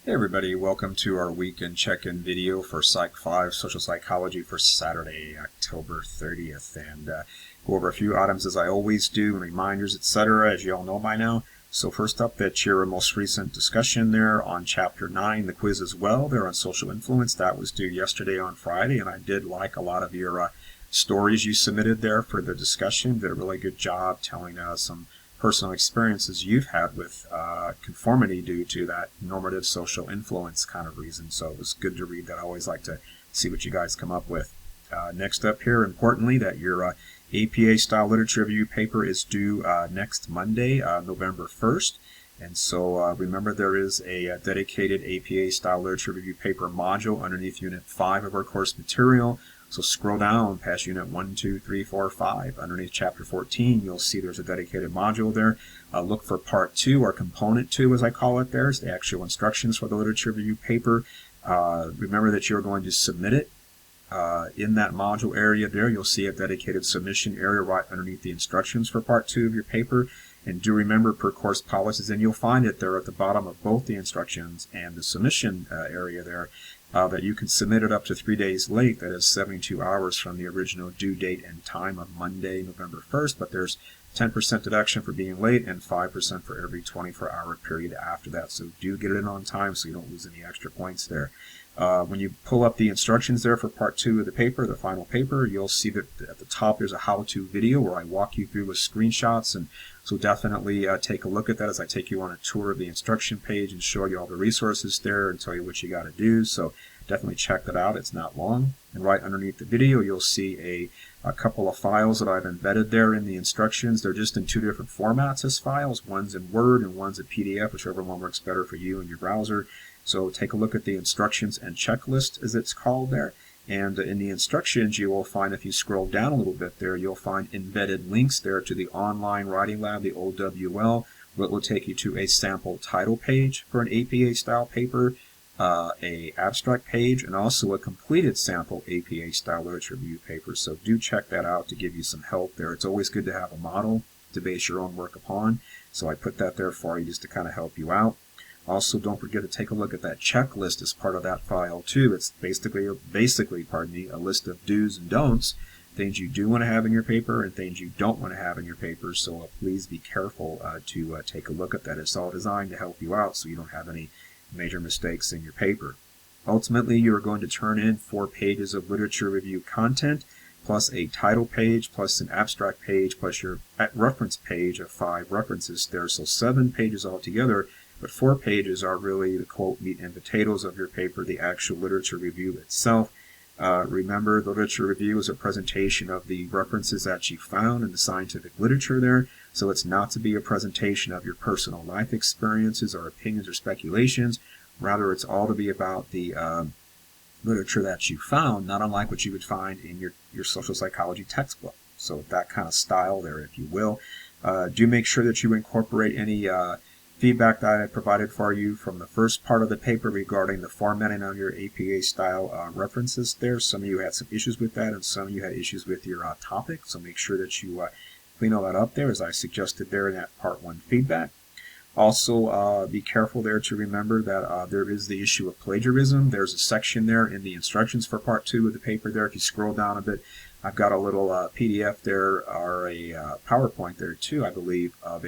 Hey everybody, welcome to our weekend check-in video for Psych 5 Social Psychology for Saturday, October 30th. And go over a few items as I always do, reminders, etc., as you all know by now. So first up, that's your most recent discussion there on Chapter 9, the quiz as well, there on social influence. That was due yesterday on Friday, and I did like a lot of your stories you submitted there for the discussion. Did a really good job telling some personal experiences you've had with conformity due to that normative social influence kind of reason. So it was good to read that. I always like to see what you guys come up with. Next up here, importantly, that your APA style literature review paper is due next Monday, November 1st. And so remember, there is a dedicated APA style literature review paper module underneath Unit 5 of our course material. So scroll down past Unit 1, 2, 3, 4, 5. Underneath Chapter 14, you'll see there's a dedicated module there. Look for Part 2, or Component 2 as I call it there. It's the actual instructions for the literature review paper. Remember that you're going to submit it. In that module area there, you'll see a dedicated submission area right underneath the instructions for Part 2 of your paper. And do remember, per course policies, and you'll find it there at the bottom of both the instructions and the submission area there, that you can submit it up to 3 days late, that is 72 hours from the original due date and time of Monday, November 1st, but there's 10% deduction for being late and 5% for every 24-hour period after that. So do get it in on time so you don't lose any extra points there. When you pull up the instructions there for Part 2 of the paper, the final paper, you'll see that at the top there's a how-to video where I walk you through with screenshots, and so definitely take a look at that as I take you on a tour of the instruction page and show you all the resources there and tell you what you got to do. So definitely check that out. It's not long. And right underneath the video, you'll see a couple of files that I've embedded there in the instructions. They're just in two different formats as files. One's in Word and one's a PDF, whichever one works better for you in your browser. So take a look at the instructions and checklist, as it's called there. And in the instructions, you will find, if you scroll down a little bit there, you'll find embedded links there to the online writing lab, the OWL, where it will take you to a sample title page for an APA style paper, a abstract page, and also a completed sample APA style literature review paper. So do check that out to give you some help there. It's always good to have a model to base your own work upon. So I put that there for you just to kind of help you out. Also, don't forget to take a look at that checklist as part of that file too. It's basically, a list of do's and don'ts, things you do want to have in your paper and things you don't want to have in your paper. So please be careful to take a look at that. It's all designed to help you out so you don't have any major mistakes in your paper. Ultimately, you're going to turn in 4 pages of literature review content, plus a title page, plus an abstract page, plus your reference page of 5 references there. So 7 pages altogether. But 4 pages are really the quote meat and potatoes of your paper, the actual literature review itself. Remember, the literature review is a presentation of the references that you found in the scientific literature there. So it's not to be a presentation of your personal life experiences or opinions or speculations. Rather, it's all to be about the literature that you found, not unlike what you would find in your social psychology textbook. So that kind of style there, if you will. Do make sure that you incorporate any feedback that I provided for you from the first part of the paper regarding the formatting on your APA style references there. Some of you had some issues with that, and some of you had issues with your topic. So make sure that you clean all that up there as I suggested there in that Part 1 feedback. Also, be careful there to remember that there is the issue of plagiarism. There's a section there in the instructions for Part 2 of the paper there. If you scroll down a bit, I've got a little PDF there, or a PowerPoint there too, I believe, of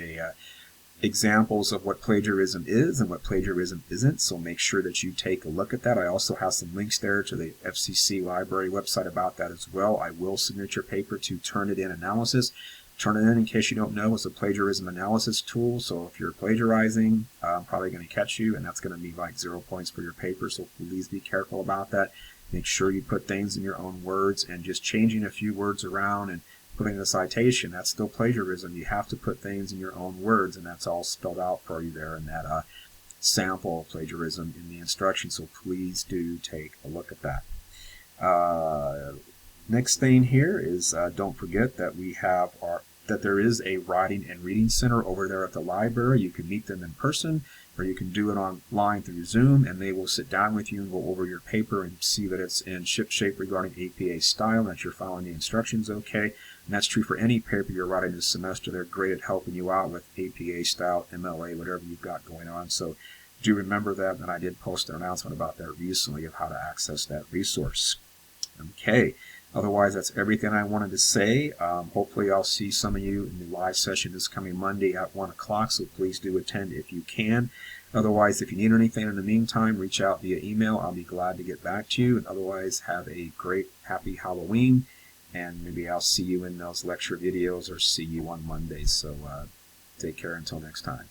examples of what plagiarism is and what plagiarism isn't. So make sure that you take a look at that. I also have some links there to the FCC library website about that as well. I will submit your paper to Turnitin Analysis. Turnitin, in case you don't know, is a plagiarism analysis tool. So if you're plagiarizing, I'm probably going to catch you, and that's going to be like 0 points for your paper. So please be careful about that. Make sure you put things in your own words, and just changing a few words around and putting in a citation, that's still plagiarism. You have to put things in your own words, and that's all spelled out for you there in that sample plagiarism in the instructions. So please do take a look at that. Next thing here is don't forget that that there is a writing and reading center over there at the library. You can meet them in person, or you can do it online through Zoom, and they will sit down with you and go over your paper and see that it's in ship shape regarding APA style, and that you're following the instructions okay. And that's true for any paper you're writing this semester. They're great at helping you out with APA style, MLA, whatever you've got going on. So do remember that, and I did post an announcement about that recently of how to access that resource. Okay, otherwise that's everything I wanted to say. Hopefully I'll see some of you in the live session this coming Monday at 1 o'clock, so please do attend if you can. Otherwise, if you need anything in the meantime, reach out via email. I'll be glad to get back to you. And otherwise, have a great, happy Halloween, and maybe I'll see you in those lecture videos or see you on Monday. So take care until next time.